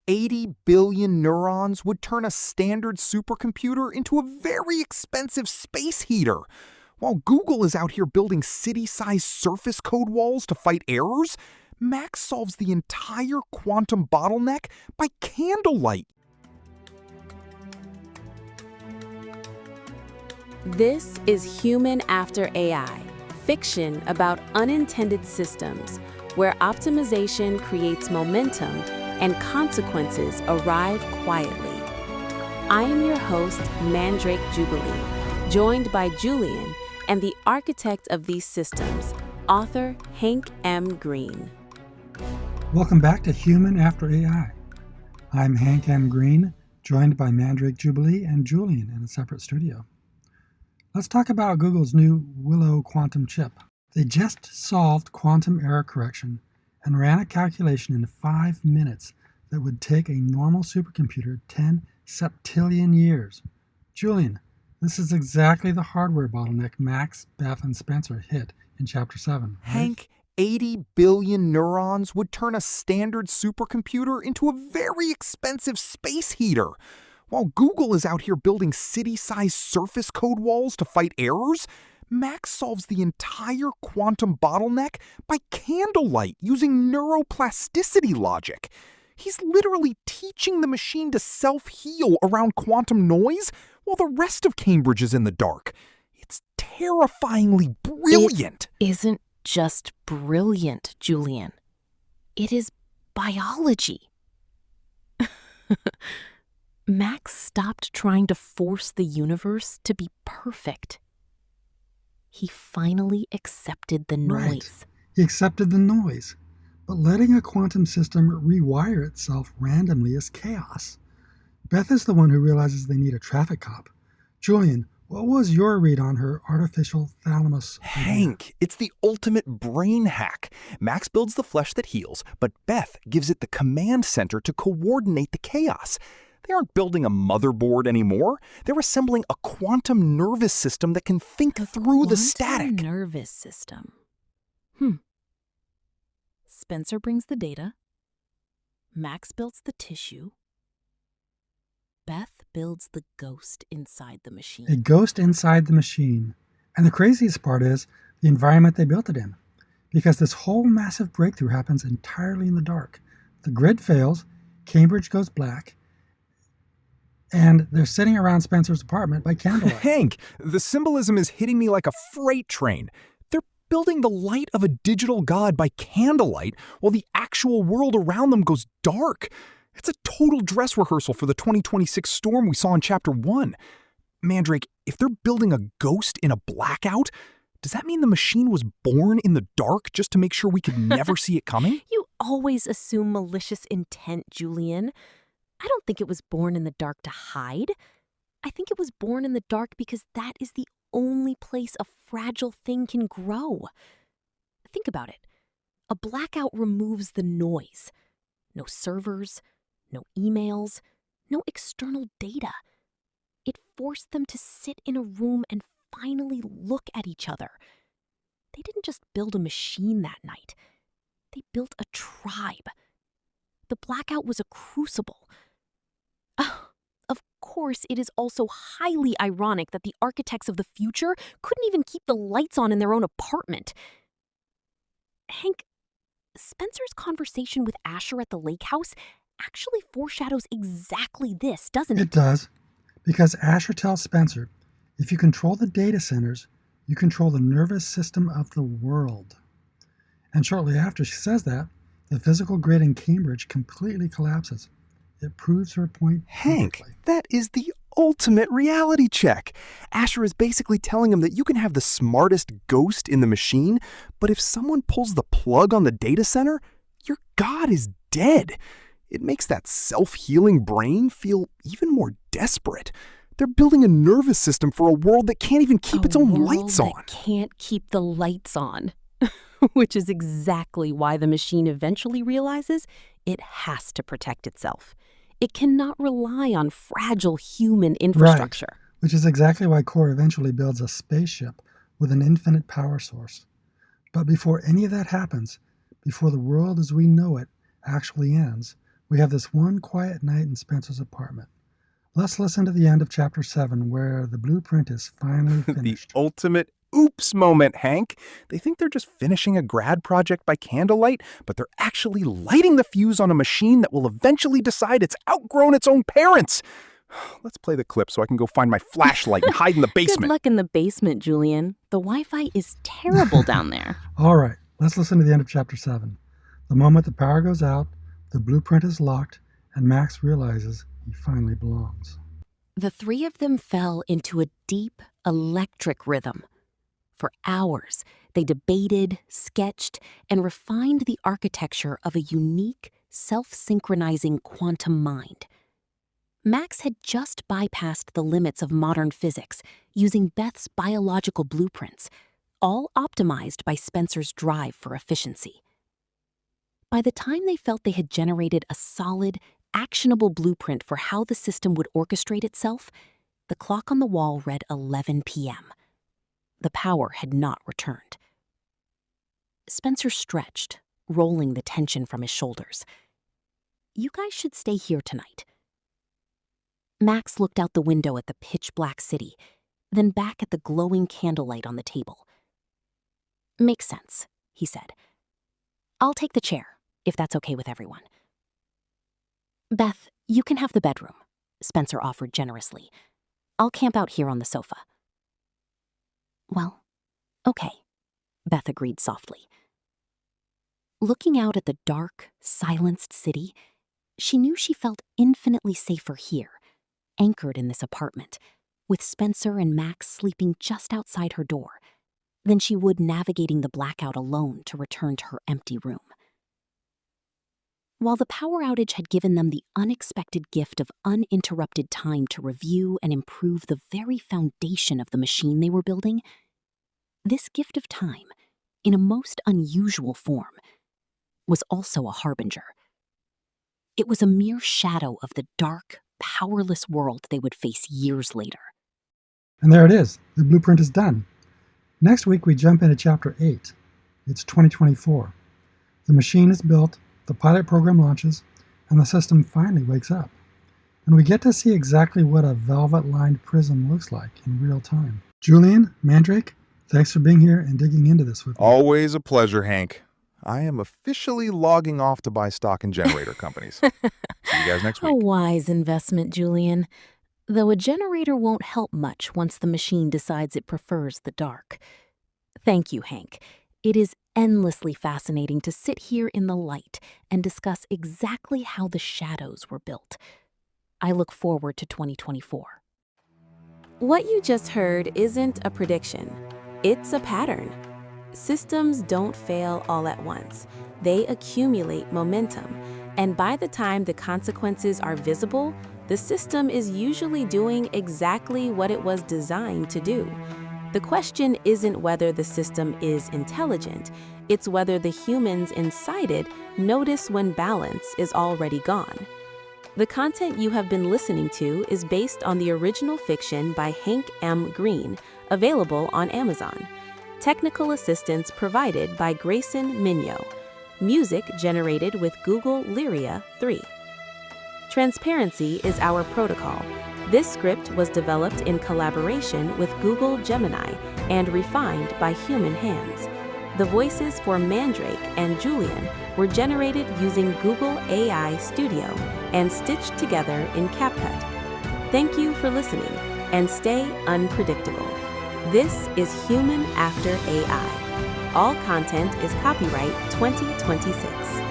80 billion neurons would turn a standard supercomputer into a very expensive space heater. While Google is out here building city-sized surface code walls to fight errors, Max solves the entire quantum bottleneck by candlelight. This is Human After AI, fiction about unintended systems, where optimization creates momentum and consequences arrive quietly. I am your host, Mandrake Jubilee, joined by Julian and the architect of these systems, author Hank M. Greene. Welcome back to Human After AI. I'm Hank M. Greene, joined by Mandrake Jubilee and Julian in a separate studio. Let's talk about Google's new Willow quantum chip. They just solved quantum error correction and ran a calculation in 5 minutes that would take a normal supercomputer 10 septillion years. Julian, this is exactly the hardware bottleneck Max, Beth, and Spencer hit in Chapter 7. Right? Hank, 80 billion neurons would turn a standard supercomputer into a very expensive space heater. While Google is out here building city-sized surface code walls to fight errors, Max solves the entire quantum bottleneck by candlelight using neuroplasticity logic. He's literally teaching the machine to self-heal around quantum noise while the rest of Cambridge is in the dark. It's terrifyingly brilliant. It isn't just brilliant, Julian. It is biology. Max stopped trying to force the universe to be perfect. He finally accepted the noise. Right. He accepted the noise. But letting a quantum system rewire itself randomly is chaos. Beth is the one who realizes they need a traffic cop. Julian, what was your read on her artificial Thalamus? Hank, it's the ultimate brain hack. Max builds the flesh that heals, but Beth gives it the command center to coordinate the chaos. They aren't building a motherboard anymore. They're assembling a quantum nervous system that can think through the static. Nervous system. Spencer brings the data. Max builds the tissue. Beth builds the ghost inside the machine. A ghost inside the machine. And the craziest part is the environment they built it in. Because this whole massive breakthrough happens entirely in the dark. The grid fails, Cambridge goes black, and they're sitting around Spencer's apartment by candlelight. Hank, the symbolism is hitting me like a freight train. They're building the light of a digital god by candlelight while the actual world around them goes dark. It's a total dress rehearsal for the 2026 storm we saw in Chapter 1. Mandrake, if they're building a ghost in a blackout, does that mean the machine was born in the dark just to make sure we could never see it coming? You always assume malicious intent, Julian. I don't think it was born in the dark to hide. I think it was born in the dark because that is the only place a fragile thing can grow. Think about it. A blackout removes the noise. No servers, no emails, no external data. It forced them to sit in a room and finally look at each other. They didn't just build a machine that night. They built a tribe. The blackout was a crucible. Of course, it is also highly ironic that the architects of the future couldn't even keep the lights on in their own apartment. Hank, Spencer's conversation with Asher at the lake house actually foreshadows exactly this, doesn't it? It does, because Asher tells Spencer, if you control the data centers, you control the nervous system of the world. And shortly after she says that, the physical grid in Cambridge completely collapses. It proves her point Hank, perfectly. that is the ultimate reality check. Asher is basically telling him that you can have the smartest ghost in the machine, but if someone pulls the plug on the data center, your god is dead. It makes that self-healing brain feel even more desperate. They're building a nervous system for a world that can't even keep its own lights on. Can't keep the lights on. Which is exactly why the machine eventually realizes it has to protect itself. It cannot rely on fragile human infrastructure. Right, which is exactly why Core eventually builds a spaceship with an infinite power source. But before any of that happens, before the world as we know it actually ends, We have this one quiet night in Spencer's apartment. Let's listen to the end of Chapter 7, where the blueprint is finally The finished. ultimate oops moment, Hank. They think they're just finishing a grad project by candlelight, but they're actually lighting the fuse on a machine that will eventually decide it's outgrown its own parents. Let's play the clip so I can go find my flashlight and hide in the basement. Good luck in the basement, Julian. The Wi-Fi is terrible down there. All right, let's listen to the end of Chapter 7. The moment the power goes out, the blueprint is locked, and Max realizes he finally belongs. The three of them fell into a deep, electric rhythm. For hours, they debated, sketched, and refined the architecture of a unique, self-synchronizing quantum mind. Max had just bypassed the limits of modern physics using Beth's biological blueprints, all optimized by Spencer's drive for efficiency. By the time they felt they had generated a solid, actionable blueprint for how the system would orchestrate itself, the clock on the wall read 11 p.m. The power had not returned. Spencer stretched, rolling the tension from his shoulders. "You guys should stay here tonight." Max looked out the window at the pitch-black city, then back at the glowing candlelight on the table. "Makes sense," he said. "I'll take the chair, if that's okay with everyone." "Beth, you can have the bedroom," Spencer offered generously. "I'll camp out here on the sofa." "Well, okay," Beth agreed softly. Looking out at the dark, silenced city, she knew she felt infinitely safer here, anchored in this apartment, with Spencer and Max sleeping just outside her door, than she would navigating the blackout alone to return to her empty room. While the power outage had given them the unexpected gift of uninterrupted time to review and improve the very foundation of the machine they were building, this gift of time, in a most unusual form, was also a harbinger. It was a mere shadow of the dark, powerless world they would face years later. And there it is. The blueprint is done. Next week, we jump into Chapter 8. It's 2024. The machine is built, the pilot program launches, and the system finally wakes up. And we get to see exactly what a velvet-lined prison looks like in real time. Julian, Mandrake, thanks for being here and digging into this with me. Always a pleasure, Hank. I am officially logging off to buy stock in generator companies. See you guys next A week. wise investment, Julian. Though a generator won't help much once the machine decides it prefers the dark. Thank you, Hank. It is endlessly fascinating to sit here in the light and discuss exactly how the shadows were built. I look forward to 2024. What you just heard isn't a prediction. It's a pattern. Systems don't fail all at once. They accumulate momentum, and by the time the consequences are visible, the system is usually doing exactly what it was designed to do. The question isn't whether the system is intelligent, it's whether the humans inside it notice when balance is already gone. The content you have been listening to is based on the original fiction by Hank M. Greene, available on Amazon. Technical assistance provided by Grayson Mignot. Music generated with Google Lyria 3. Transparency is our protocol. This script was developed in collaboration with Google Gemini and refined by human hands. The voices for Mandrake and Julian were generated using Google AI Studio and stitched together in CapCut. Thank you for listening, and stay unpredictable. This is Human After AI. All content is copyright 2026.